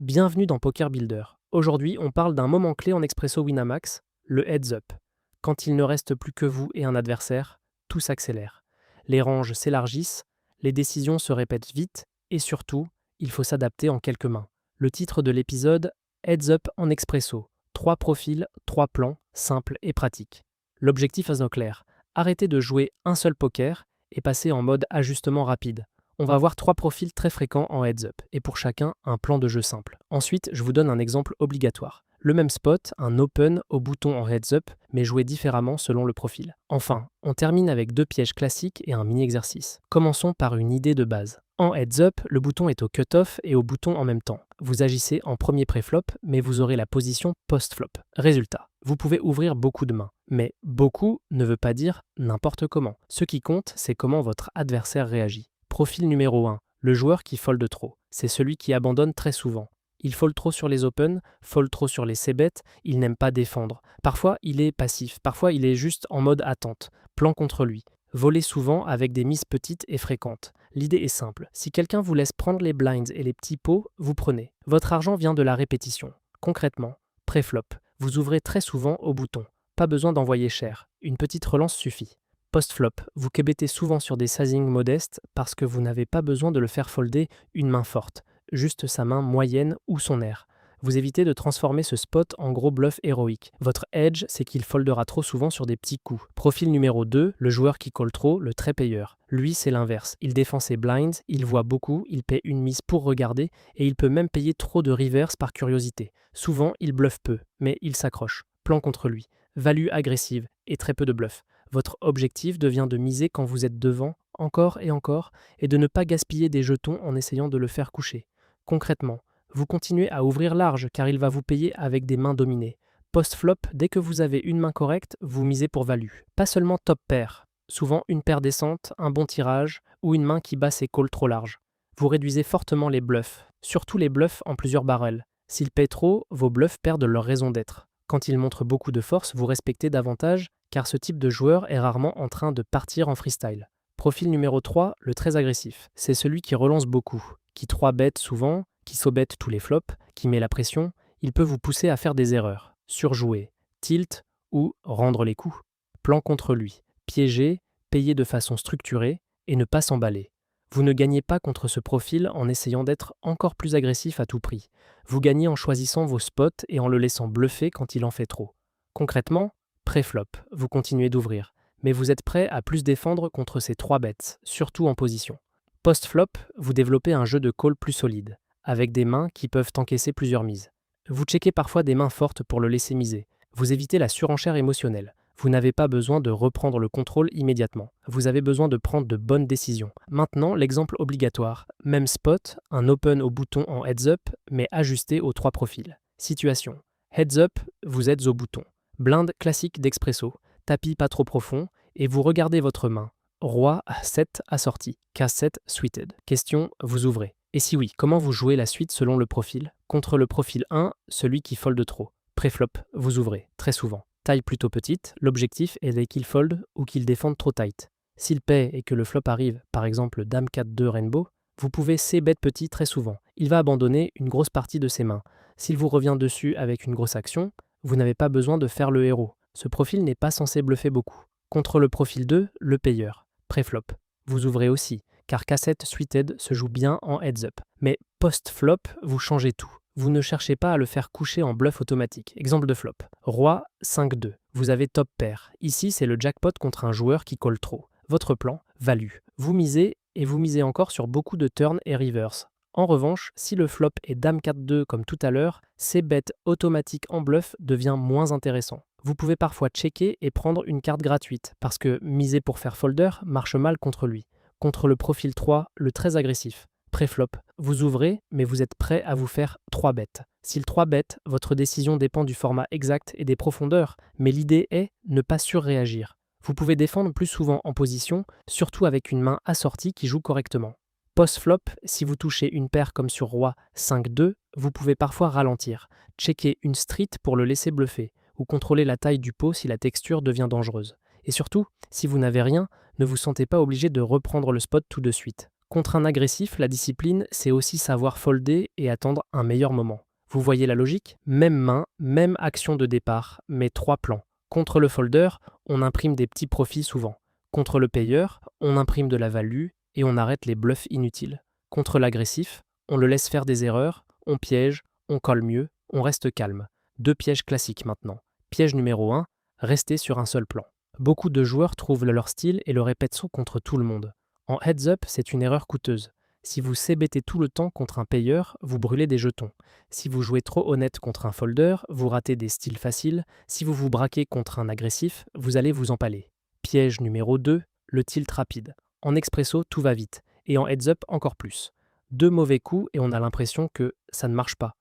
Bienvenue dans Poker Builder. Aujourd'hui, on parle d'un moment clé en Expresso Winamax, le heads up. Quand il ne reste plus que vous et un adversaire, tout s'accélère. Les ranges s'élargissent, les décisions se répètent vite et surtout, il faut s'adapter en quelques mains. Le titre de l'épisode, Heads up en Expresso. 3 profils, 3 plans, simples et pratiques. L'objectif est clair, arrêter de jouer un seul poker et passer en mode ajustement rapide. On va avoir 3 profils très fréquents en heads-up, et pour chacun, un plan de jeu simple. Ensuite, je vous donne un exemple obligatoire. Le même spot, un open au bouton en heads-up, mais joué différemment selon le profil. Enfin, on termine avec 2 pièges classiques et un mini-exercice. Commençons par une idée de base. En heads-up, le bouton est au cut-off et au bouton en même temps. Vous agissez en premier pré-flop, mais vous aurez la position post-flop. Résultat, vous pouvez ouvrir beaucoup de mains. Mais beaucoup ne veut pas dire n'importe comment. Ce qui compte, c'est comment votre adversaire réagit. Profil numéro 1, le joueur qui fold trop. C'est celui qui abandonne très souvent. Il fold trop sur les open, fold trop sur les c-bet, il n'aime pas défendre. Parfois, il est passif, parfois il est juste en mode attente, plan contre lui. Volez souvent avec des mises petites et fréquentes. L'idée est simple, si quelqu'un vous laisse prendre les blinds et les petits pots, vous prenez. Votre argent vient de la répétition. Concrètement, pré-flop, vous ouvrez très souvent au bouton. Pas besoin d'envoyer cher, une petite relance suffit. Post-flop, vous québétez souvent sur des sizings modestes parce que vous n'avez pas besoin de le faire folder une main forte, juste sa main moyenne ou son air. Vous évitez de transformer ce spot en gros bluff héroïque. Votre edge, c'est qu'il foldera trop souvent sur des petits coups. Profil numéro 2, le joueur qui colle trop, le très payeur. Lui, c'est l'inverse. Il défend ses blinds, il voit beaucoup, il paie une mise pour regarder et il peut même payer trop de rivers par curiosité. Souvent, il bluffe peu, mais il s'accroche. Plan contre lui. Value agressive et très peu de bluff. Votre objectif devient de miser quand vous êtes devant, encore, et de ne pas gaspiller des jetons en essayant de le faire coucher. Concrètement, vous continuez à ouvrir large car il va vous payer avec des mains dominées. Post-flop, dès que vous avez une main correcte, vous misez pour value. Pas seulement top pair, souvent une paire descente, un bon tirage ou une main qui bat ses calls trop larges. Vous réduisez fortement les bluffs, surtout les bluffs en plusieurs barrels. S'ils paient trop, vos bluffs perdent leur raison d'être. Quand ils montrent beaucoup de force, vous respectez davantage car ce type de joueur est rarement en train de partir en freestyle. Profil numéro 3, le très agressif. C'est celui qui relance beaucoup, qui 3-bet souvent, qui so-bet tous les flops, qui met la pression. Il peut vous pousser à faire des erreurs, surjouer, tilt ou rendre les coups. Plan contre lui, piéger, payer de façon structurée et ne pas s'emballer. Vous ne gagnez pas contre ce profil en essayant d'être encore plus agressif à tout prix. Vous gagnez en choisissant vos spots et en le laissant bluffer quand il en fait trop. Concrètement, pré-flop, vous continuez d'ouvrir, mais vous êtes prêt à plus défendre contre ces 3 bêtes, surtout en position. Post-flop, vous développez un jeu de call plus solide, avec des mains qui peuvent encaisser plusieurs mises. Vous checkez parfois des mains fortes pour le laisser miser. Vous évitez la surenchère émotionnelle. Vous n'avez pas besoin de reprendre le contrôle immédiatement. Vous avez besoin de prendre de bonnes décisions. Maintenant, l'exemple obligatoire. Même spot, un open au bouton en heads up, mais ajusté aux 3 profils. Situation. Heads up, vous êtes au bouton. Blind classique d'expresso, tapis pas trop profond, et vous regardez votre main. Roi 7 assorti, K7 suited. Question, vous ouvrez. Et si oui, comment vous jouez la suite selon le profil? Contre le profil 1, celui qui fold trop. Préflop, vous ouvrez, très souvent. Taille plutôt petite, l'objectif est qu'il fold ou qu'il défende trop tight. S'il paie et que le flop arrive, par exemple Dame 4-2 Rainbow, vous pouvez c-bet petit très souvent. Il va abandonner une grosse partie de ses mains. S'il vous revient dessus avec une grosse action, vous n'avez pas besoin de faire le héros. Ce profil n'est pas censé bluffer beaucoup. Contre le profil 2, le payeur. Préflop. Vous ouvrez aussi, car K7 suited se joue bien en heads up. Mais post-flop, vous changez tout. Vous ne cherchez pas à le faire coucher en bluff automatique. Exemple de flop. Roi 5-2. Vous avez top pair. Ici, c'est le jackpot contre un joueur qui colle trop. Votre plan, value. Vous misez et vous misez encore sur beaucoup de turns et reverse. En revanche, si le flop est Dame 4-2 comme tout à l'heure, ces bêtes automatiques en bluff devient moins intéressant. Vous pouvez parfois checker et prendre une carte gratuite, parce que miser pour faire folder marche mal contre lui. Contre le profil 3, le très agressif. Pré-flop, vous ouvrez, mais vous êtes prêt à vous faire 3 bêtes. S'il 3 bêtes, votre décision dépend du format exact et des profondeurs, mais l'idée est ne pas surréagir. Vous pouvez défendre plus souvent en position, surtout avec une main assortie qui joue correctement. Post-flop, si vous touchez une paire comme sur Roi 5-2, vous pouvez parfois ralentir, checker une street pour le laisser bluffer, ou contrôler la taille du pot si la texture devient dangereuse. Et surtout, si vous n'avez rien, ne vous sentez pas obligé de reprendre le spot tout de suite. Contre un agressif, la discipline, c'est aussi savoir folder et attendre un meilleur moment. Vous voyez la logique? Même main, même action de départ, mais 3 plans. Contre le folder, on imprime des petits profits souvent. Contre le payeur, on imprime de la value et on arrête les bluffs inutiles. Contre l'agressif, on le laisse faire des erreurs, on piège, on colle mieux, on reste calme. 2 pièges classiques maintenant. Piège numéro 1, rester sur un seul plan. Beaucoup de joueurs trouvent leur style et le répètent contre tout le monde. En heads-up, c'est une erreur coûteuse. Si vous CBT tout le temps contre un payeur, vous brûlez des jetons. Si vous jouez trop honnête contre un folder, vous ratez des styles faciles. Si vous vous braquez contre un agressif, vous allez vous empaler. Piège numéro 2, le tilt rapide. En expresso, tout va vite, et en heads-up encore plus. 2 mauvais coups et on a l'impression que ça ne marche pas.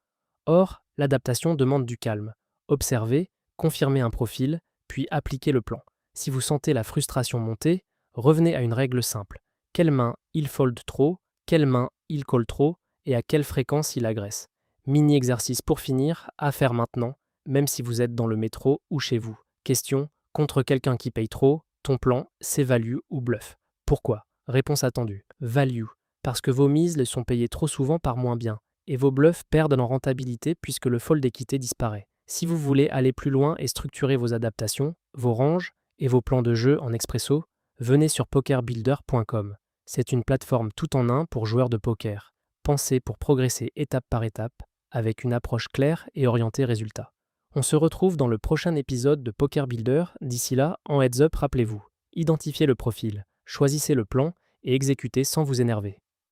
Or, l'adaptation demande du calme. Observez, confirmez un profil, puis appliquez le plan. Si vous sentez la frustration monter, revenez à une règle simple. Quelle main il fold trop, quelle main il call trop et à quelle fréquence il agresse. Mini exercice pour finir, à faire maintenant, même si vous êtes dans le métro ou chez vous. Question, contre quelqu'un qui paye trop, ton plan, c'est value ou bluff. Pourquoi? Réponse attendue. Value. Parce que vos mises les sont payées trop souvent par moins bien, et vos bluffs perdent en rentabilité puisque le fold d'équité disparaît. Si vous voulez aller plus loin et structurer vos adaptations, vos ranges et vos plans de jeu en expresso, venez sur pokerbuilder.com. C'est une plateforme tout en un pour joueurs de poker, pensée pour progresser étape par étape, avec une approche claire et orientée résultat. On se retrouve dans le prochain épisode de Poker Builder. D'ici là, en heads up, rappelez-vous, identifiez le profil, choisissez le plan et exécutez sans vous énerver.